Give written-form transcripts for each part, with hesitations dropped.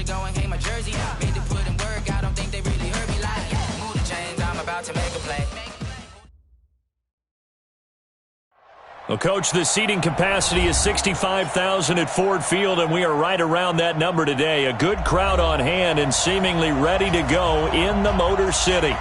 go and hang my jersey. Made to put in work, I don't think they really heard me like, move the chains, I'm about to make a play. Well, Coach, the seating capacity is 65,000 at Ford Field, and we are right around that number today. A good crowd on hand and seemingly ready to go in the Motor City.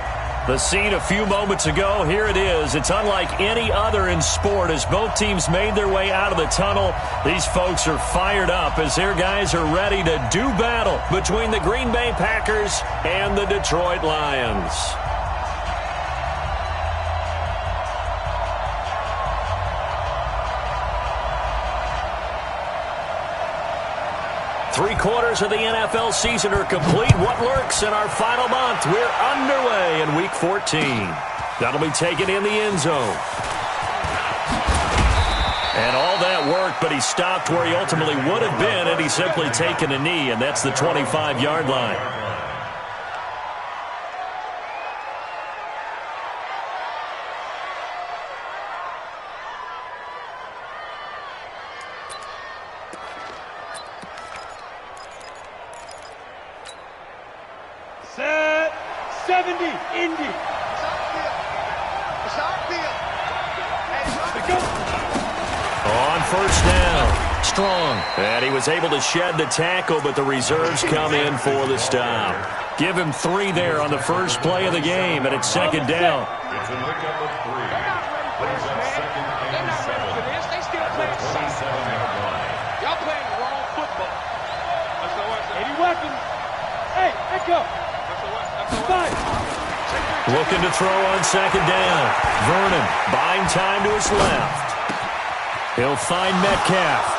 The scene a few moments ago, here it is. It's unlike any other in sport as both teams made their way out of the tunnel. These folks are fired up as their guys are ready to do battle between the Green Bay Packers and the Detroit Lions. Three-quarters of the NFL season are complete. What lurks in our final month? We're underway in Week 14. That'll be taken in the end zone. And all that work, but he stopped where he ultimately would have been had he simply taken a knee, and that's the 25-yard line. Set 70, Indy. On first down, Strong. And he was able to shed the tackle, but the reserves come in for the stop. Give him 3 there on the first play of the game, and it's second down. It's a pickup of 3. Brings up second and 7. They still playing soccer. Y'all playing the wrong football. Any weapons? Hey, let go. Looking to throw on second down. Vernon buying time to his left. He'll find Metcalf.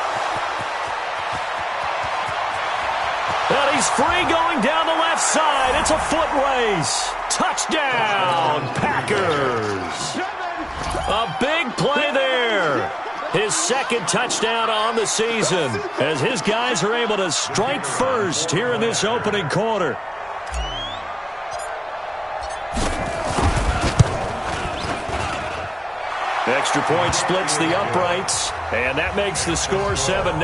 And he's free going down the left side. It's a foot race. Touchdown, Packers. A big play there. His second touchdown on the season as his guys are able to strike first here in this opening quarter. Extra point splits the uprights, and that makes the score 7-0.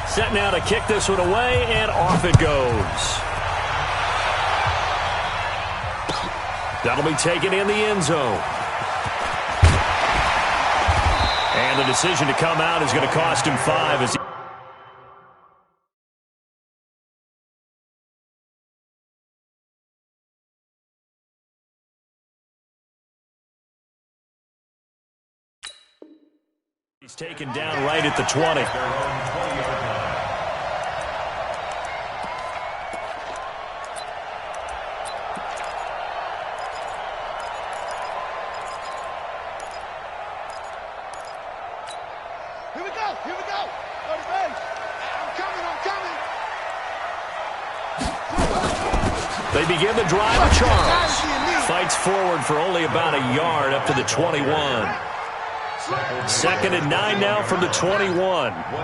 Set now to kick this one away, and off it goes. That'll be taken in the end zone. And the decision to come out is going to cost him 5 as he he's taken down right at the 20. Here we go. Go to base. I'm coming. They begin the drive with Charles. Fights forward for only about a yard up to the 21. Second and 9 now from the 21. Out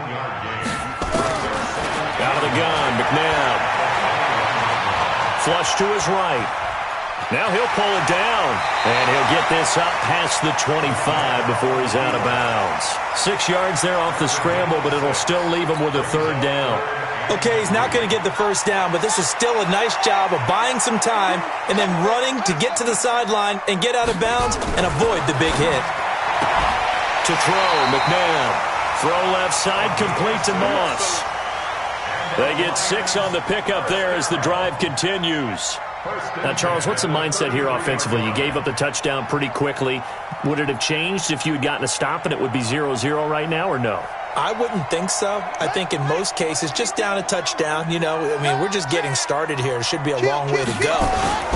of the gun, McNabb. Flush to his right. Now he'll pull it down, and he'll get this up past the 25 before he's out of bounds. 6 yards there off the scramble, but it'll still leave him with a third down. Okay, he's not going to get the first down, but this is still a nice job of buying some time and then running to get to the sideline and get out of bounds and avoid the big hit. To throw, McNabb. Throw left side, complete to Moss. They get 6 on the pickup there as the drive continues. Now, Charles, what's the mindset here offensively? You gave up the touchdown pretty quickly. Would it have changed if you had gotten a stop and it would be 0-0 right now, or no? I wouldn't think so. I think in most cases, just down a touchdown, we're just getting started here. It should be a long way to go.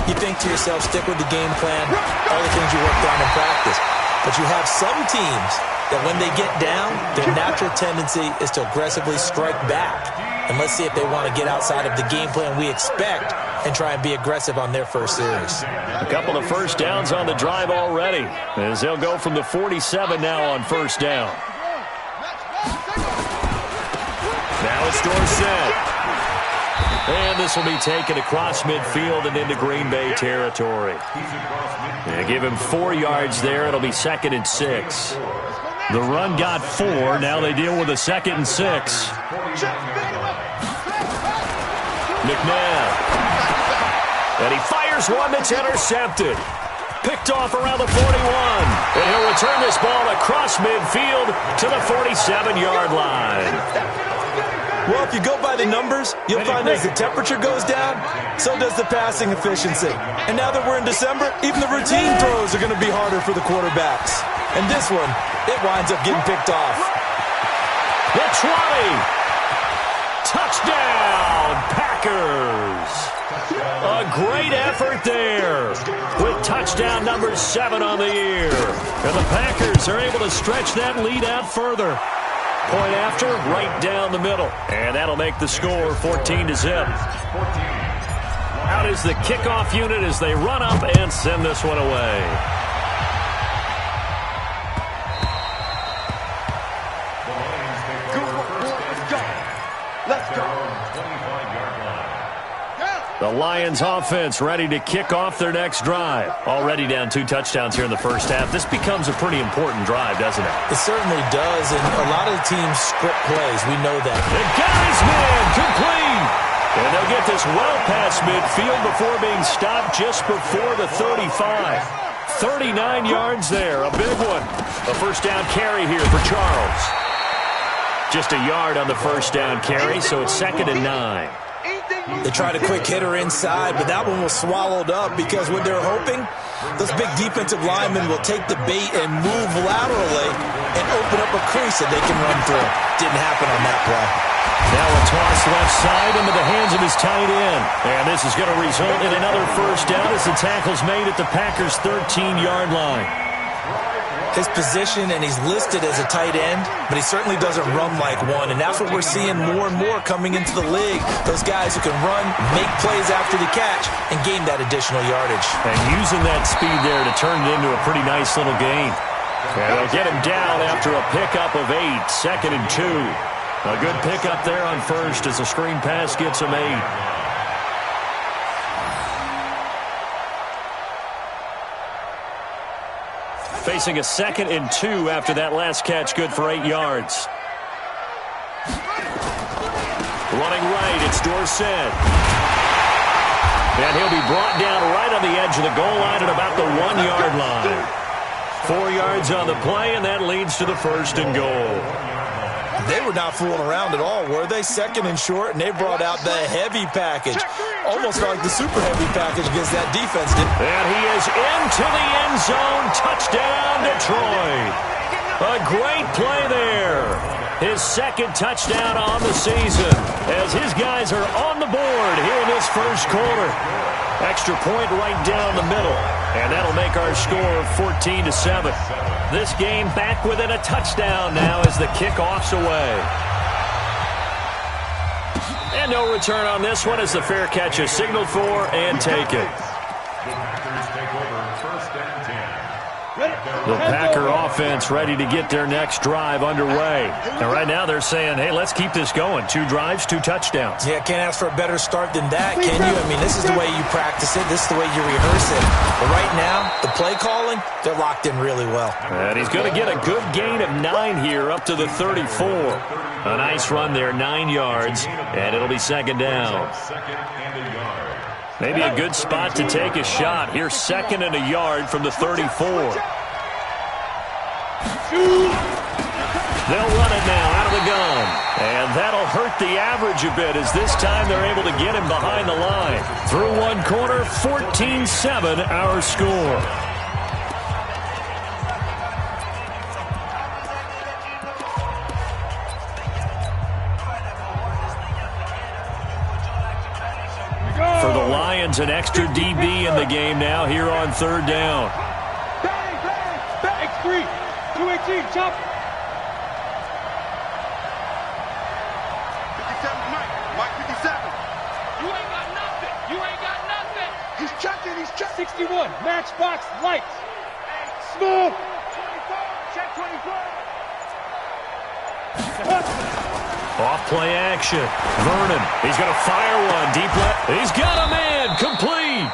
You think to yourself, stick with the game plan, all the things you worked on in practice. But you have some teams that when they get down, their natural tendency is to aggressively strike back. And let's see if they want to get outside of the game plan we expect and try and be aggressive on their first series. A couple of first downs on the drive already, as they'll go from the 47 now on first down. Now it's Dorsett. And this will be taken across midfield and into Green Bay territory. They give him 4 yards there. It'll be 2nd and 6. The run got 4. Now they deal with a 2nd and 6. McNabb. And he fires one that's intercepted. Picked off around the 41. And he'll return this ball across midfield to the 47-yard line. Well, if you go by the numbers, you'll find as the temperature goes down, so does the passing efficiency. And now that we're in December, even the routine throws are going to be harder for the quarterbacks. And this one, it winds up getting picked off. The 20. Touchdown, Packers. A great effort there with touchdown number 7 on the year. And the Packers are able to stretch that lead out further. Point after, right down the middle. And that'll make the score 14-0. Out is the kickoff unit as they run up and send this one away. Let's go. The Lions offense ready to kick off their next drive. Already down 2 touchdowns here in the first half. This becomes a pretty important drive, doesn't it? It certainly does, and a lot of the teams script plays. We know that. The guy's man complete. And they'll get this well past midfield before being stopped just before the 35. 39 yards there, a big one. A first down carry here for Charles. Just a yard on the first down carry, so it's 2nd and 9. They tried a quick hitter inside, but that one was swallowed up because what they're hoping, those big defensive linemen will take the bait and move laterally and open up a crease that they can run through. Didn't happen on that play. Now a toss left side into the hands of his tight end. And this is going to result in another first down as the tackle's made at the Packers' 13-yard line. His position, and he's listed as a tight end, but he certainly doesn't run like one, and that's what we're seeing more and more coming into the league. Those guys who can run, make plays after the catch, and gain that additional yardage. And using that speed there to turn it into a pretty nice little gain. And they'll get him down after a pickup of 8, 2nd and 2. A good pickup there on first as the screen pass gets him 8. Facing a 2nd and 2 after that last catch, good for 8 yards. Running right, it's Dorsett. And he'll be brought down right on the edge of the goal line at about the 1-yard line. 4 yards on the play, and that leads to the 1st and goal. They were not fooling around at all, were they? 2nd and short, and they brought out the heavy package. Almost like the super heavy package against that defense. And he is into the end zone. Touchdown, Detroit. A great play there. His 2nd touchdown on the season as his guys are on the board here in this first quarter. Extra point right down the middle. And that'll make our score 14-7. This game back within a touchdown now as the kickoff's away. And no return on this one as the fair catch is signaled for and taken. The Packer offense ready to get their next drive underway. And right now they're saying, hey, let's keep this going. 2 drives, 2 touchdowns. Yeah, can't ask for a better start than that, can you? I mean, this is the way you practice it. This is the way you rehearse it. But right now, the play calling, they're locked in really well. And he's going to get a good gain of 9 here up to the 34. A nice run there, 9 yards, and it'll be 2nd down. Maybe a good spot to take a shot. Here's 2nd and a yard from the 34. They'll run it now out of the gun. And that'll hurt the average a bit as this time they're able to get him behind the line. Through one quarter, 14-7 our score. For the Lions, an extra DB in the game now here on 3rd down. Bang, 3, 218, chop. 57, Mike 57. You ain't got nothing. You ain't got nothing. He's checking. 61, matchbox, lights. Smooth. 24, check 24. Off play action. Vernon, he's going to fire one deep left. He's got a man, complete.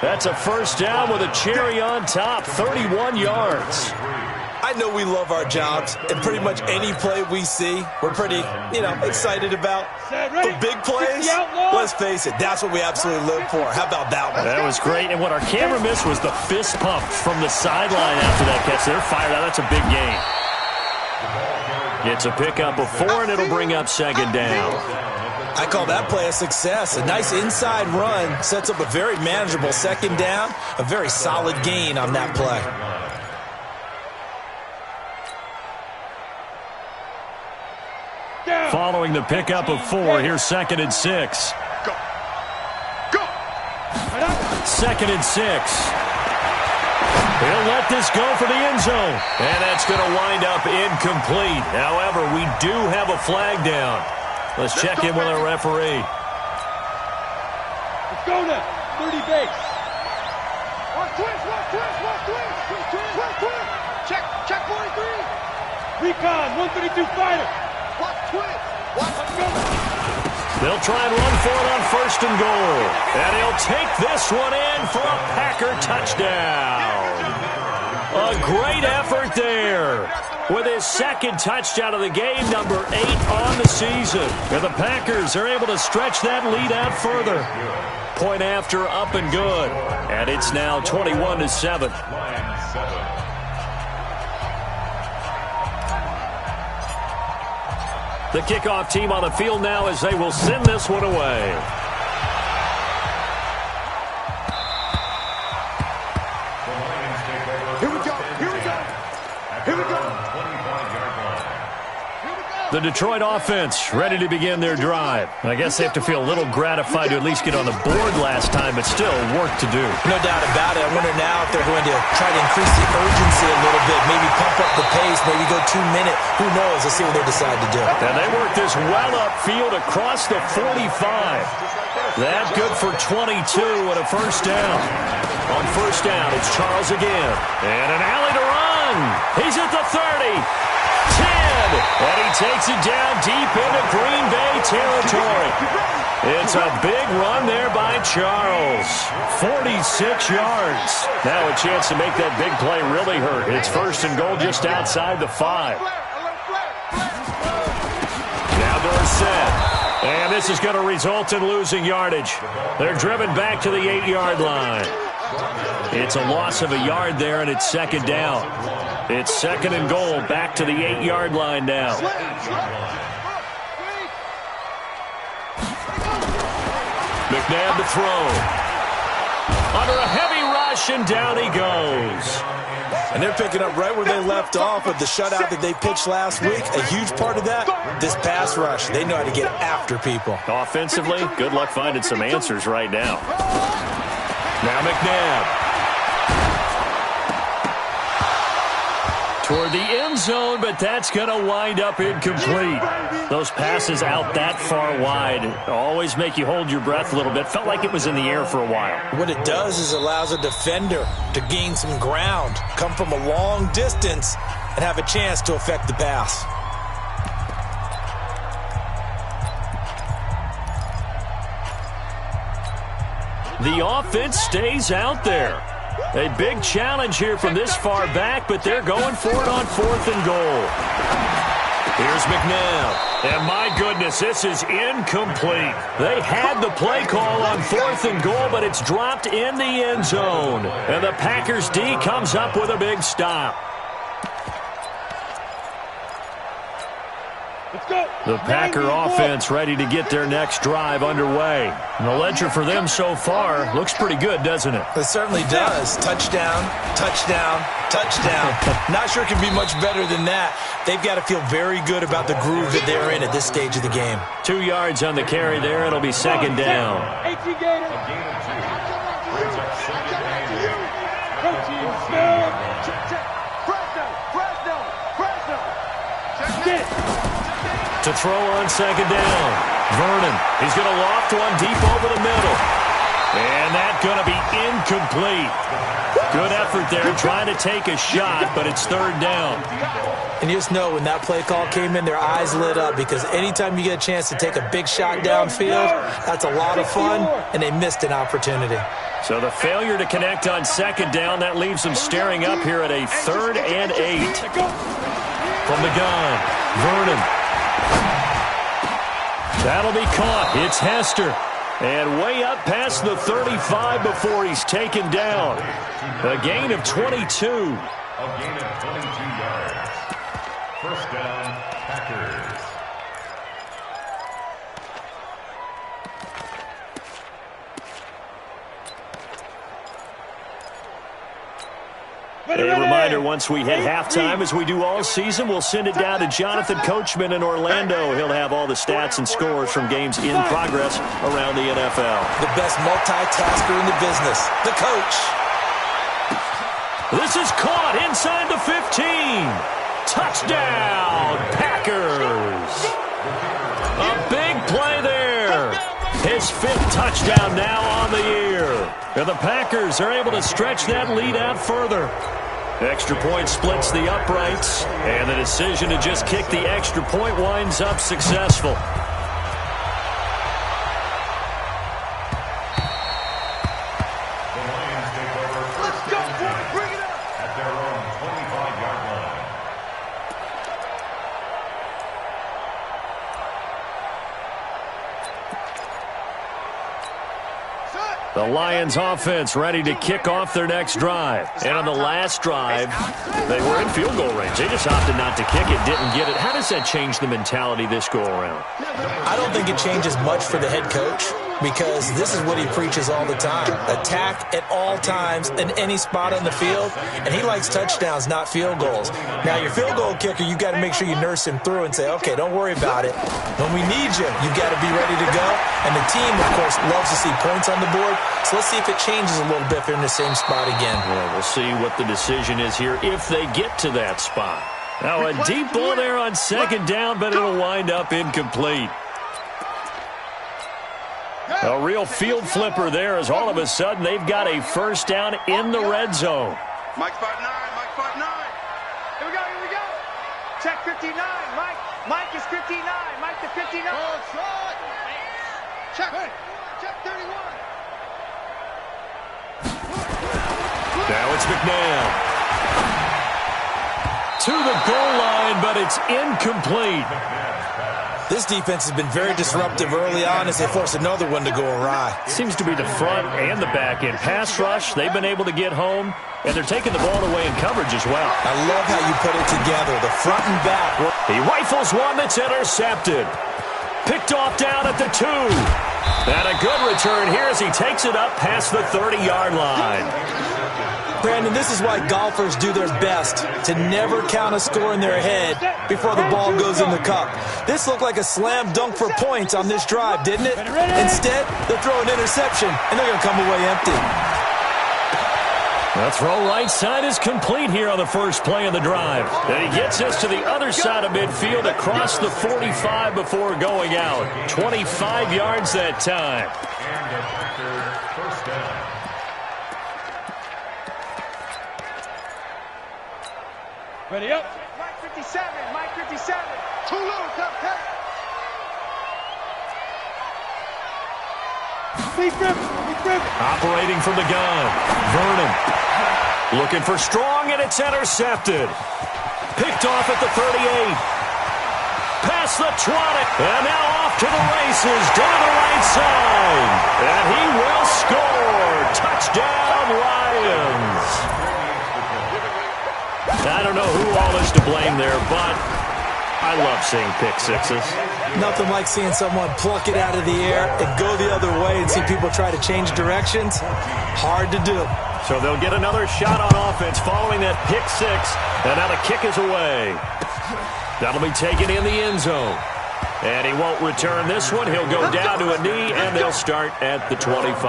That's a first down with a cherry on top, 31 yards. I know we love our jobs, and pretty much any play we see, we're pretty, excited about. But big plays, let's face it, that's what we absolutely live for. How about that one? That was great, and what our camera missed was the fist pump from the sideline after that catch. They're fired out. That's a big gain. It's a pickup of 4, and it'll bring up second down. I call that play a success. A nice inside run sets up a very manageable second down, a very solid gain on that play. Following the pickup of 4, here's 2nd and 6. Go. 2nd and 6. He'll let this go for the end zone. And that's going to wind up incomplete. However, we do have a flag down. Let's check in with our referee. Let's go now. 30 base. One twist. Check 43. Recon, 132 fighter. One twist. Let's go. They'll try and run for it on 1st and goal. And he'll take this one in for a Packer touchdown. A great effort there with his 2nd touchdown of the game, number 8 on the season. And the Packers are able to stretch that lead out further. Point after, up and good. And it's now 21-7. The kickoff team on the field now as they will send this one away. The Detroit offense ready to begin their drive. I guess they have to feel a little gratified to at least get on the board last time, but still work to do. No doubt about it. I wonder now if they're going to try to increase the urgency a little bit, maybe pump up the pace, maybe go 2 minute. Who knows? Let's see what they decide to do. And they work this well upfield across the 45. That good for 22 and a first down. On first down, it's Charles again. And an alley to run. He's at the 30. 10, and he takes it down deep into Green Bay territory. It's a big run there by Charles. 46 yards. Now a chance to make that big play really hurt. It's 1st and goal just outside the 5. Now Dorsett. And this is going to result in losing yardage. They're driven back to the 8-yard line. It's a loss of a yard there, and it's 2nd down. It's 2nd and goal, back to the 8-yard line now. McNabb to throw. Under a heavy rush, and down he goes. And they're picking up right where they left off with the shutout that they pitched last week. A huge part of that, this pass rush. They know how to get after people. Offensively, good luck finding some answers right now. Now McNabb. Toward the end zone, but that's going to wind up incomplete. Those passes out that far wide always make you hold your breath a little bit. Felt like it was in the air for a while. What it does is allows a defender to gain some ground, come from a long distance, and have a chance to affect the pass. The offense stays out there. A big challenge here from this far back, but they're going for it on 4th and goal. Here's McNabb. And my goodness, this is incomplete. They had the play call on 4th and goal, but it's dropped in the end zone. And the Packers D comes up with a big stop. The Packer offense ready to get their next drive underway. And the ledger for them so far looks pretty good, doesn't it? It certainly does. Touchdown, touchdown, touchdown. Not sure it can be much better than that. They've got to feel very good about the groove that they're in at this stage of the game. 2 yards on the carry there. It'll be 2nd down. To throw on 2nd down. Vernon, he's going to loft one deep over the middle. And that's going to be incomplete. Good effort there trying to take a shot, but it's third down. And you just know when that play call came in, their eyes lit up because anytime you get a chance to take a big shot downfield, that's a lot of fun, and they missed an opportunity. So the failure to connect on second down, that leaves them staring up here at a 3rd and 8. From the gun, Vernon. That'll be caught. It's Hester. And way up past the 35 before he's taken down. A gain of 22. A gain of 22 yards. First down, Packers. A reminder, once we hit halftime, as we do all season, we'll send it down to Jonathan Coachman in Orlando. He'll have all the stats and scores from games in progress around the NFL. The best multitasker in the business, the coach. This is caught inside the 15. Touchdown, Packers. A big play there. His 5th touchdown now on the year. And the Packers are able to stretch that lead out further. Extra point splits the uprights, and the decision to just kick the extra point winds up successful. The Lions take over. Let's go, boys. Bring it up. At their own 25-yard line. The Lions offense ready to kick off their next drive. And on the last drive, they were in field goal range. They just opted not to kick it, didn't get it. How does that change the mentality this go around? I don't think it changes much for the head coach because this is what he preaches all the time. Attack at all times in any spot on the field, and he likes touchdowns, not field goals. Now, your field goal kicker, you got to make sure you nurse him through and say, okay, don't worry about it. When we need you, you got to be ready to go. And the team, of course, loves to see points on the board. So let's see if it changes a little bit if they're in the same spot again. Well, we'll see what the decision is here if they get to that spot. Now, a deep ball there on second down, but it'll wind up incomplete. A real field flipper there as all of a sudden they've got a first down in the red zone. Mike 5'9", Mike 5'9". Here we go. Check 59, Mike. Mike is 59, Mike to 59. Oh, shot. Check 31. Now it's McNabb. To the goal line, but it's incomplete. This defense has been very disruptive early on as they force another one to go awry. Seems to be the front and the back end. Pass rush, they've been able to get home, and they're taking the ball away in coverage as well. I love how you put it together, the front and back. He rifles one that's intercepted. Picked off down at the 2. And a good return here as he takes it up past the 30-yard line. Brandon, this is why golfers do their best to never count a score in their head before the ball goes in the cup. This looked like a slam dunk for points on this drive, didn't it? Instead, they'll throw an interception, and they're going to come away empty. The throw right side is complete here on the first play of the drive. And he gets us to the other side of midfield across the 45 before going out. 25 yards that time. And the Packers first down. Ready up. Mike 57, Mike 57. Too low, tough tech. Be driven. Operating from the gun, Vernon. Looking for strong, and it's intercepted. Picked off at the 38. Past the 20. And now off to the races down the right side. And he will score. Touchdown, Lions. I don't know who all is to blame there, but I love seeing pick sixes. Nothing like seeing someone pluck it out of the air and go the other way and see people try to change directions. Hard to do. So they'll get another shot on offense following that pick six. And now the kick is away. That'll be taken in the end zone. And he won't return this one. He'll go down to a knee, and they'll start at the 25.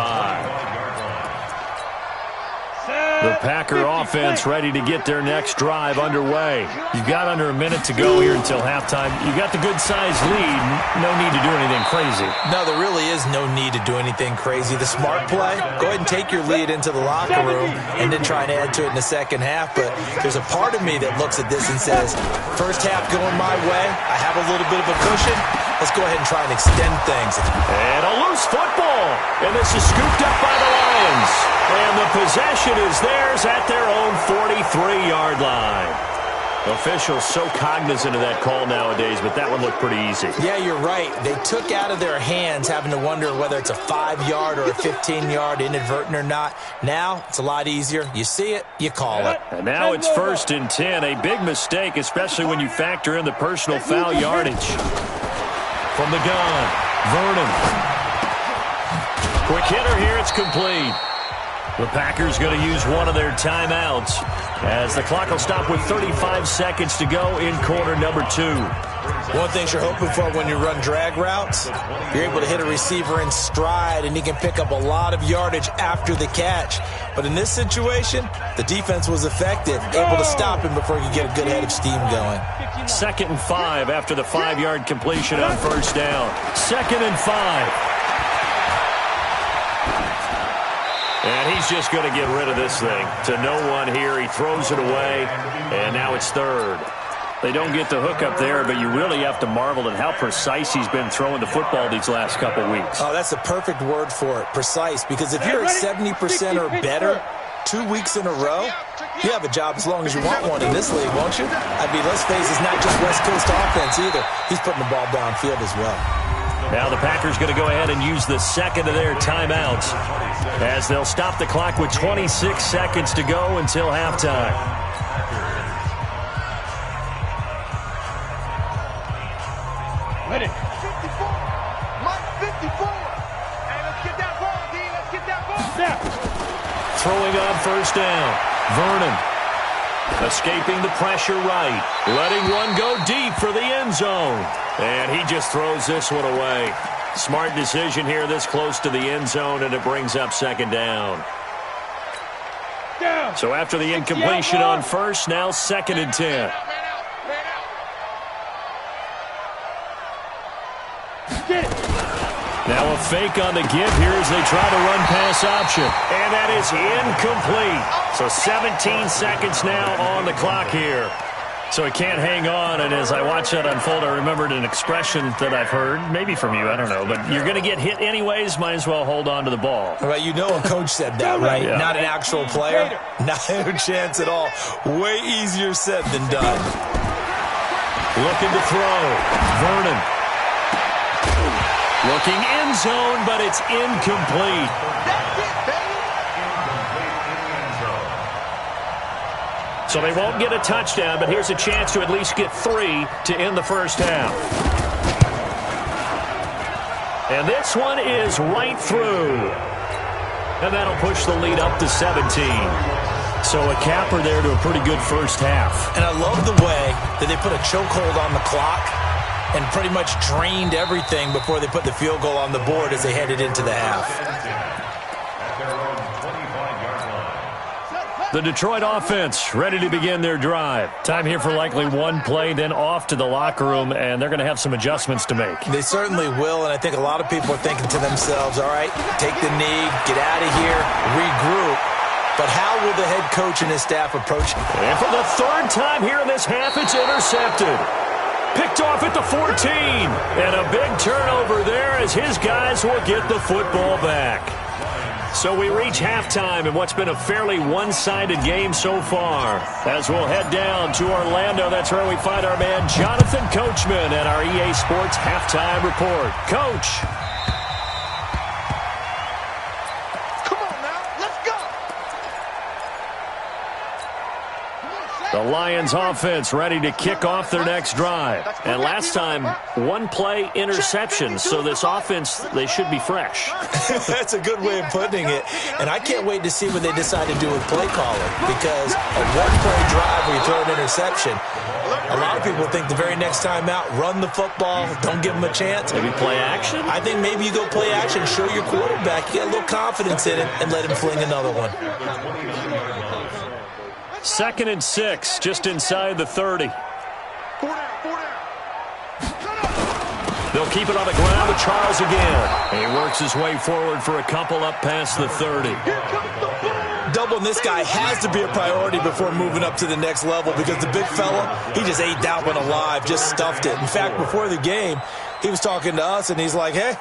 The Packer offense ready to get their next drive underway. You've got under a minute to go here until halftime. You've got the good-sized lead. No need to do anything crazy. No, there really is no need to do anything crazy. The smart play, go ahead and take your lead into the locker room and then try and add to it in the second half. But there's a part of me that looks at this and says, first half going my way, I have a little bit of a cushion. Let's go ahead and try and extend things. And a loose football. And this is scooped up by the Lions. And the possession is theirs at their own 43-yard line. Officials so cognizant of that call nowadays, but that one looked pretty easy. Yeah, you're right. They took out of their hands having to wonder whether it's a 5-yard or a 15-yard, inadvertent or not. Now, it's a lot easier. You see it, you call it. And now it's 1st and 10. A big mistake, especially when you factor in the personal foul yardage. From the gun, Vernon. Quick hitter here, it's complete. The Packers going to use one of their timeouts as the clock will stop with 35 seconds to go in quarter number 2. One thing you're hoping for when you run drag routes, you're able to hit a receiver in stride and he can pick up a lot of yardage after the catch. But in this situation, the defense was effective, able to stop him before he could get a good head of steam going. 2nd and 5 after the 5-yard completion on first down. 2nd and 5. And he's just going to get rid of this thing. To no one here. He throws it away, and now it's 3rd. They don't get the hook up there, but you really have to marvel at how precise he's been throwing the football these last couple weeks. Oh, that's a perfect word for it, precise, because if you're at 70% or better 2 weeks in a row, you have a job as long as you want one in this league, won't you? I mean, let's face it, it's not just West Coast offense either. He's putting the ball downfield as well. Now the Packers going to go ahead and use the second of their timeouts as they'll stop the clock with 26 seconds to go until halftime. Ready. 54. Mike 54. Hey, let's get that ball, D. Let's get that ball. Snap. Throwing on first down. Vernon. Escaping the pressure right. Letting one go deep for the end zone. And he just throws this one away. Smart decision here this close to the end zone, and it brings up 2nd down. So after the incompletion on first, now 2nd and 10. Now a fake on the give here as they try to run pass option. And that is incomplete. So 17 seconds now on the clock here. So he can't hang on, and as I watch that unfold, I remembered an expression that I've heard, maybe from you, I don't know, but you're going to get hit anyways, might as well hold on to the ball. Right, you know a coach said that, right? Yeah. Not an actual player. Not a chance at all. Way easier said than done. Looking to throw. Vernon. Looking end zone, but it's incomplete. So they won't get a touchdown, but here's a chance to at least get 3 to end the first half. And this one is right through. And that'll push the lead up to 17. So a capper there to a pretty good first half. And I love the way that they put a chokehold on the clock and pretty much drained everything before they put the field goal on the board as they headed into the half. The Detroit offense ready to begin their drive. Time here for likely one play, then off to the locker room, and they're going to have some adjustments to make. They certainly will, and I think a lot of people are thinking to themselves, all right, take the knee, get out of here, regroup. But how will the head coach and his staff approach it? And for the 3rd time here in this half, it's intercepted. Picked off at the 14. And a big turnover there as his guys will get the football back. So we reach halftime in what's been a fairly one-sided game so far. As we'll head down to Orlando, that's where we find our man Jonathan Coachman at our EA Sports Halftime Report. Coach. Come on now, let's go. The Lions offense ready to kick off their next drive. And last time, one play interception. So this offense, they should be fresh. That's a good way of putting it. And I can't wait to see what they decide to do with play calling. Because a one-play drive where you throw an interception, a lot of people think the very next time out, run the football, don't give them a chance. Maybe play action? I think maybe you go play action, show your quarterback, you get a little confidence in it, and let him fling another one. 2nd and 6, just inside the 30. Four down, four down. They'll keep it on the ground with Charles again. He works his way forward for a couple up past the 30. Doubling this guy has to be a priority before moving up to the next level because the big fella, he just ate that one alive, just stuffed it. In fact, before the game, he was talking to us, and he's like, hey,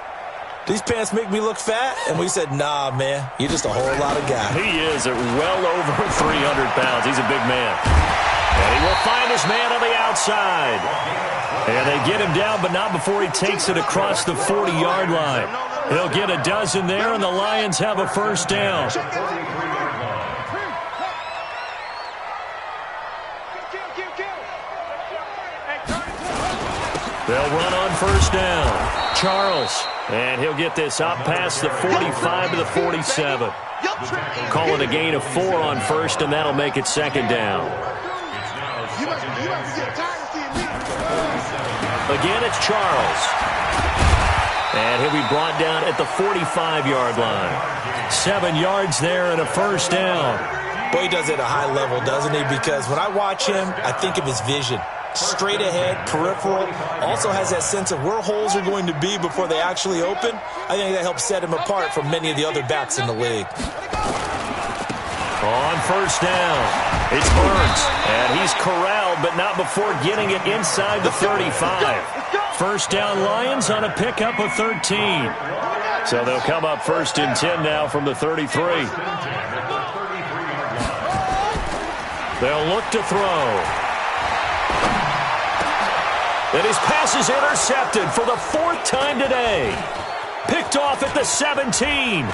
these pants make me look fat? And we said, nah, man, you're just a whole lot of guy. He is at well over 300 pounds. He's a big man. And he will find his man on the outside. And they get him down, but not before he takes it across the 40-yard line. He'll get a dozen there, and the Lions have a first down. They'll run on first down. Charles, and he'll get this up past the 45 to the 47. Call it a gain of 4 on first, and that'll make it 2nd down. Again, it's Charles. And he'll be brought down at the 45-yard line. 7 yards there and a first down. Boy, he does it at a high level, doesn't he? Because when I watch him, I think of his vision. Straight ahead, peripheral, also has that sense of where holes are going to be before they actually open. I think that helps set him apart from many of the other backs in the league. On first down, it's Burns, and he's corralled, but not before getting it inside the 35. First down Lions on a pickup of 13. So they'll come up 1st and 10 now from the 33. They'll look to throw. And his pass is intercepted for the 4th time today. Picked off at the 17.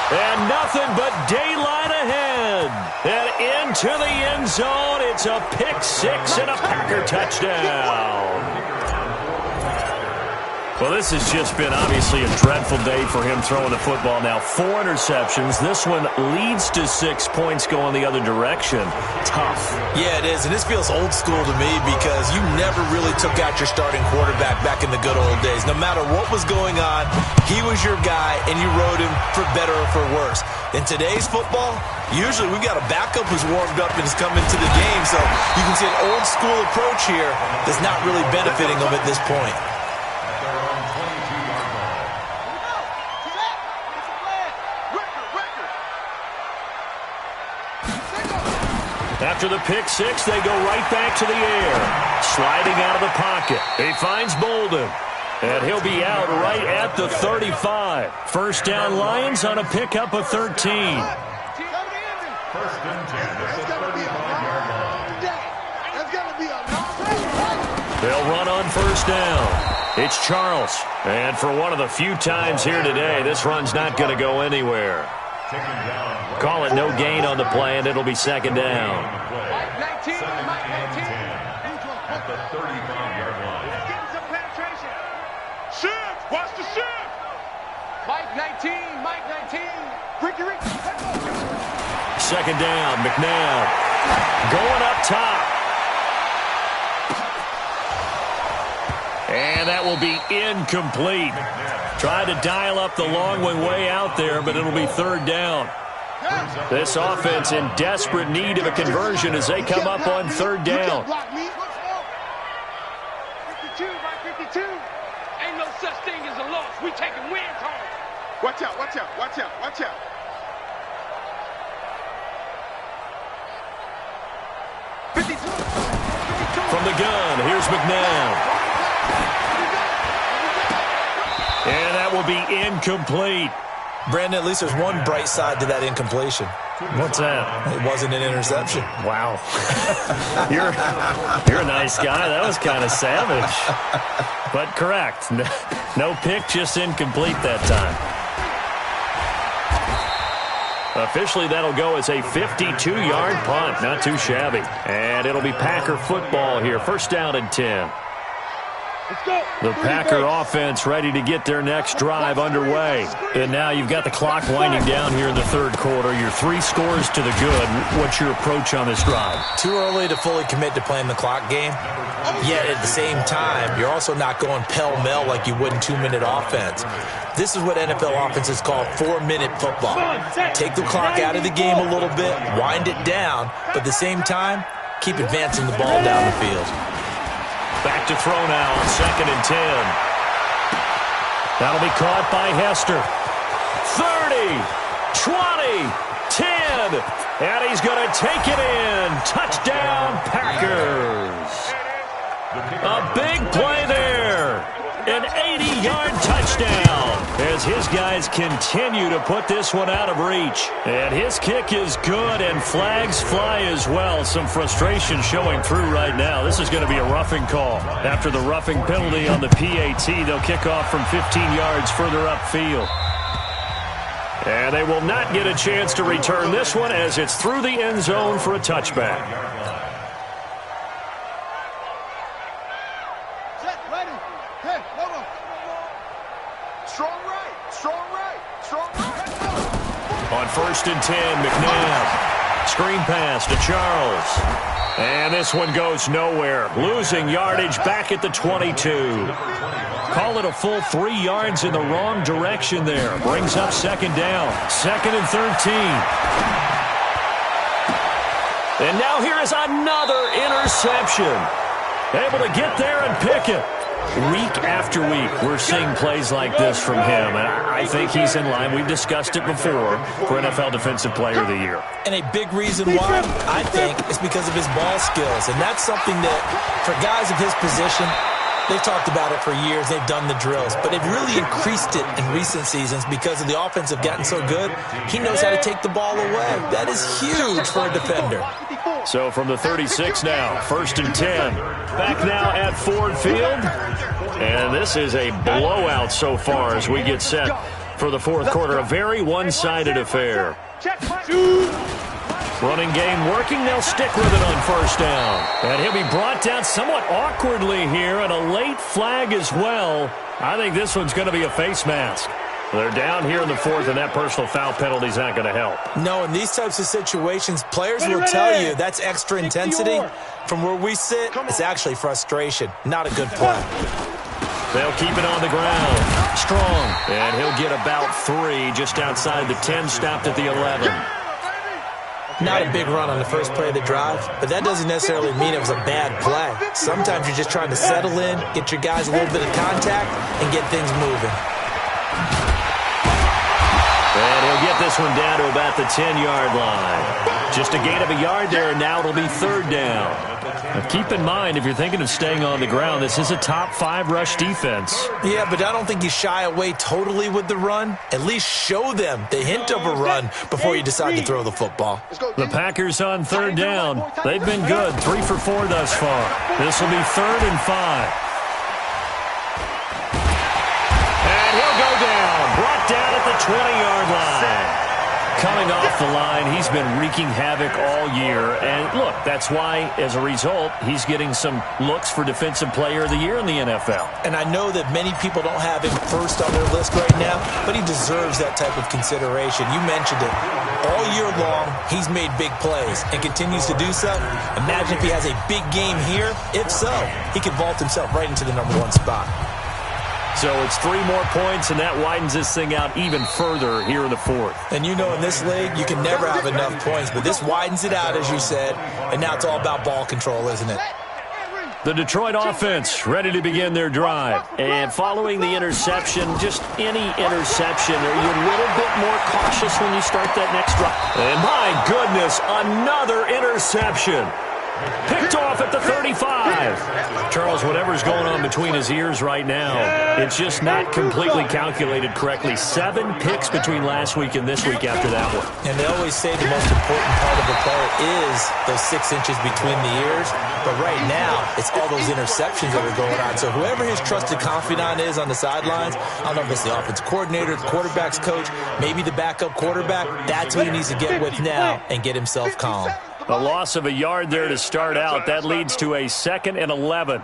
And nothing but daylight ahead. And into the end zone. It's a pick 6 and a Packer touchdown. Well, this has just been obviously a dreadful day for him throwing the football. Now 4 interceptions. This one leads to 6 points going the other direction. Tough. Yeah, it is. And this feels old school to me because you never really took out your starting quarterback back in the good old days. No matter what was going on, he was your guy, and you rode him for better or for worse. In today's football, usually we've got a backup who's warmed up and has come into the game. So you can see an old school approach here that's not really benefiting them at this point. After the pick 6, they go right back to the air. Sliding out of the pocket. He finds Bolden. And he'll be out right at the 35. First down Lions on a pickup of 13. First and 10. That's a 35-yard line. They'll run on first down. It's Charles. And for one of the few times here today, this run's not going to go anywhere. Call it no gain on the play, and it'll be 2nd down. Mike 19, Mike 19. At the 35-yard line. Let's get some penetration. Shift, watch the shift. Mike 19, Mike 19. Ricky. 2nd down, McNabb. Going up top. And that will be incomplete. Tried to dial up the long way out there, but it'll be 3rd down. This offense in desperate need of a conversion as they come up on 3rd down. 52, Mike 52. Ain't no such thing as a loss. We taking wins home. Watch out, watch out, watch out, watch out. From the gun, here's McNabb. And that will be incomplete. Brandon, at least there's one bright side to that incompletion. What's that? It wasn't an interception. Wow. You're a nice guy. That was kind of savage. But correct. No pick, just incomplete that time. Officially, that'll go as a 52-yard punt. Not too shabby. And it'll be Packer football here. First down and 10. The Packer offense ready to get their next drive underway. And now you've got the clock winding down here in the 3rd quarter. Your 3 scores to the good. What's your approach on this drive? Too early to fully commit to playing the clock game. Yet at the same time, you're also not going pell-mell like you would in 2-minute offense. This is what NFL offenses call 4-minute football. Take the clock out of the game a little bit, wind it down, but at the same time, keep advancing the ball down the field. Back to throw now on 2nd and 10. That'll be caught by Hester. 30, 20, 10, and he's going to take it in. Touchdown, Packers. A big play there. An 80-yard touchdown as his guys continue to put this one out of reach. And his kick is good, and flags fly as well. Some frustration showing through right now. This is going to be a roughing call. After the roughing penalty on the PAT, they'll kick off from 15 yards further upfield. And they will not get a chance to return this one as it's through the end zone for a touchback. On 1st and 10, McNabb. Screen pass to Charles. And this one goes nowhere. Losing yardage back at the 22. Call it a full 3 yards in the wrong direction there. Brings up 2nd down. 2nd and 13. And now here is another interception. Able to get there and pick it. Week after week, we're seeing plays like this from him, and I think he's in line. We've discussed it before for NFL Defensive Player of the Year. And a big reason why, I think, is because of his ball skills, and that's something that, for guys of his position, they've talked about it for years. They've done the drills, but they've really increased it in recent seasons because of the offense have gotten so good. He knows how to take the ball away. That is huge for a defender. So from the 36 now, 1st and 10. Back now at Ford Field. And this is a blowout so far as we get set for the 4th quarter. A very one-sided affair. Running game working. They'll stick with it on 1st down. And he'll be brought down somewhat awkwardly here, and a late flag as well. I think this one's going to be a face mask. They're down here in the 4th, and that personal foul penalty is not going to help. No, in these types of situations, players will tell you that's extra intensity. From where we sit, it's actually frustration. Not a good play. They'll keep it on the ground. Strong. And he'll get about 3 just outside the 10, stopped at the 11. Not a big run on the first play of the drive, but that doesn't necessarily mean it was a bad play. Sometimes you're just trying to settle in, get your guys a little bit of contact, and get things moving. And he'll get this one down to about the 10-yard line. Just a gain of a yard there, and now it'll be 3rd down. Now keep in mind, if you're thinking of staying on the ground, this is a top 5 rush defense. Yeah, but I don't think you shy away totally with the run. At least show them the hint of a run before you decide to throw the football. The Packers on 3rd down. They've been good, 3 for 4 thus far. This will be 3rd and 5. And he'll go down, brought down at the 20-yard line. Coming off the line, he's been wreaking havoc all year. And look, that's why, as a result, he's getting some looks for Defensive Player of the Year in the NFL. And I know that many people don't have him first on their list right now, but he deserves that type of consideration. You mentioned it. All year long, he's made big plays and continues to do so. Imagine if he has a big game here. If so, he could vault himself right into the #1 spot. So it's 3 more points, and that widens this thing out even further here in the 4th. And you know in this league, you can never have enough points, but this widens it out, as you said, and now it's all about ball control, isn't it? The Detroit offense ready to begin their drive. And following the interception, just any interception, are you a little bit more cautious when you start that next drive? And my goodness, another interception. Picked off at the 35. Charles, whatever's going on between his ears right now, it's just not completely calculated correctly. 7 picks between last week and this week after that one. And they always say the most important part of a player is those 6 inches between the ears. But right now, it's all those interceptions that are going on. So whoever his trusted confidant is on the sidelines, I don't know if it's the offensive coordinator, the quarterback's coach, maybe the backup quarterback, that's what he needs to get with now and get himself calm. A loss of a yard there to start out. That leads to a 2nd and 11.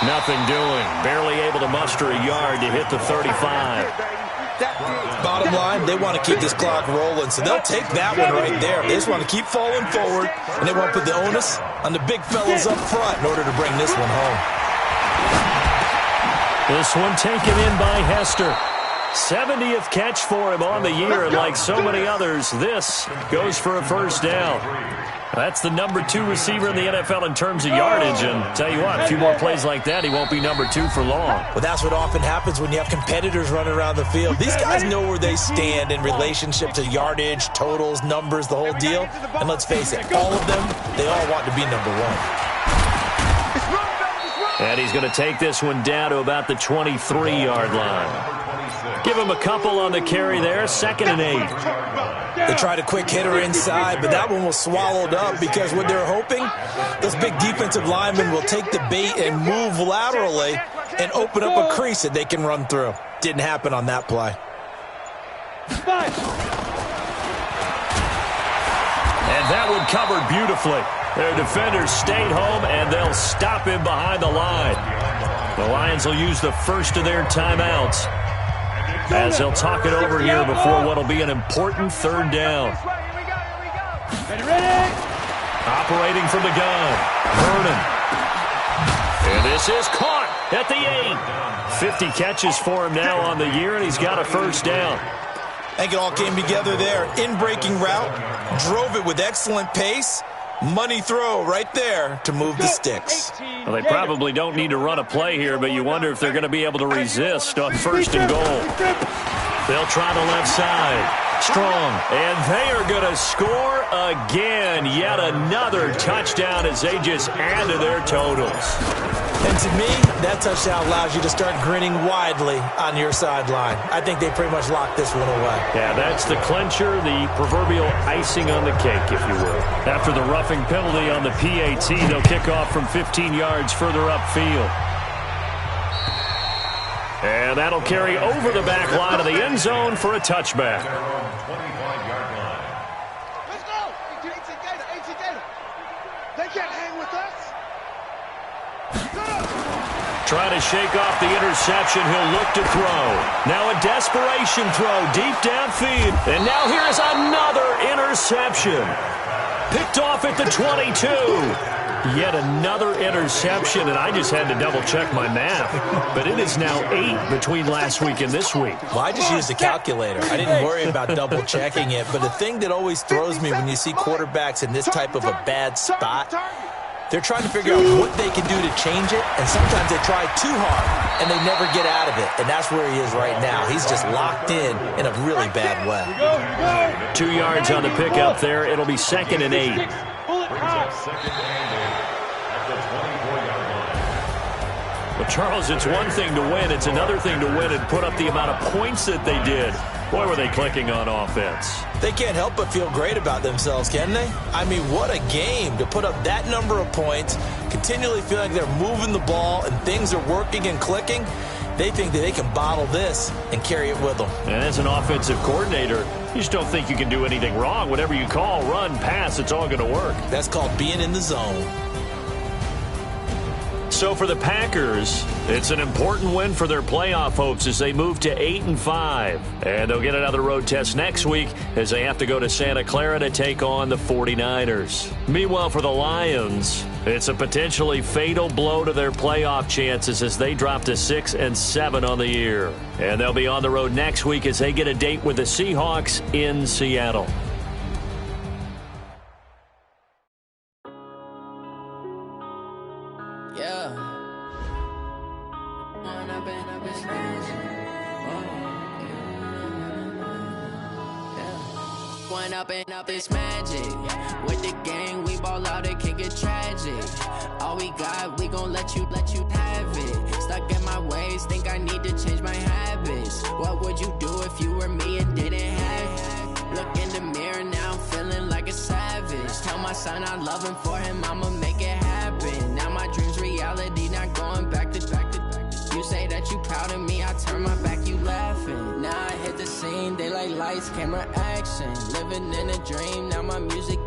Nothing doing. Barely able to muster a yard to hit the 35. Bottom line, they want to keep this clock rolling, so they'll take that one right there. They just want to keep falling forward, and they want to put the onus on the big fellas up front in order to bring this one home. This one taken in by Hester. 70th catch for him on the year, and like so many others, this goes for a first down. That's the number 2 receiver in the NFL in terms of yardage, and tell you what, a few more plays like that, he won't be number 2 for long. Well, that's what often happens when you have competitors running around the field. These guys know where they stand in relationship to yardage, totals, numbers, the whole deal. And let's face it, all of them, they all want to be number 1. And he's going to take this one down to about the 23-yard line. Give him a couple on the carry there, 2nd and 8. They tried a quick hitter inside, but that one was swallowed up because what they're hoping, those big defensive linemen will take the bait and move laterally and open up a crease that they can run through. Didn't happen on that play. And that one covered beautifully. Their defenders stayed home, and they'll stop him behind the line. The Lions will use the first of their timeouts as they'll talk it over here before what will be an important 3rd down. Operating from the gun, Vernon. And this is caught at the 8. 50 catches for him now on the year, and he's got a first down. I think it all came together there. In-breaking route, drove it with excellent pace. Money throw right there to move the sticks. Well, they probably don't need to run a play here, but you wonder if they're going to be able to resist on 1st and goal. They'll try the left side. Strong. And they are going to score again. Yet another touchdown as they just add to their totals. And to me, that touchdown allows you to start grinning widely on your sideline. I think they pretty much locked this one away. Yeah, that's the clincher, the proverbial icing on the cake, if you will. After the roughing penalty on the PAT, they'll kick off from 15 yards further upfield. And that'll carry over the back line of the end zone for a touchback. Let's go! 18 Gator. They can't hang with us. Trying to shake off the interception. He'll look to throw. Now a desperation throw deep downfield. And now here's another interception. Picked off at the 22. Yet another interception, and I just had to double-check my math. But it is now 8 between last week and this week. Well, I just used a calculator. I didn't worry about double-checking it. But the thing that always throws me when you see quarterbacks in this type of a bad spot, they're trying to figure out what they can do to change it, and sometimes they try too hard, and they never get out of it. And that's where he is right now. He's just locked in a really bad way. 2 yards on the pickup there. It'll be 2nd and 8. Well, Charles, it's one thing to win. It's another thing to win and put up the amount of points that they did. Boy, were they clicking on offense. They can't help but feel great about themselves, can they? I mean, what a game to put up that number of points, continually feel like they're moving the ball and things are working and clicking. They think that they can bottle this and carry it with them. And as an offensive coordinator, you just don't think you can do anything wrong. Whatever you call, run, pass, it's all going to work. That's called being in the zone. So for the Packers, it's an important win for their playoff hopes as they move to 8-5. And they'll get another road test next week as they have to go to Santa Clara to take on the 49ers. Meanwhile, for the Lions, it's a potentially fatal blow to their playoff chances as they drop to 6-7 on the year. And they'll be on the road next week as they get a date with the Seahawks in Seattle. Up this magic with the gang, we ball out, it can get tragic. All we got, we gon' let you have it. Stuck in my ways, think I need to change my habits. What would you do if you were me and didn't have it? Look in the mirror, now I'm feeling like a savage. Tell my son I love him, for him I'ma make it happen. Now my dreams reality, not going back to. You say that you proud of me, I turn my back, you laughing. Now I hit the scene, they like lights, camera, action. Living in a dream, now my music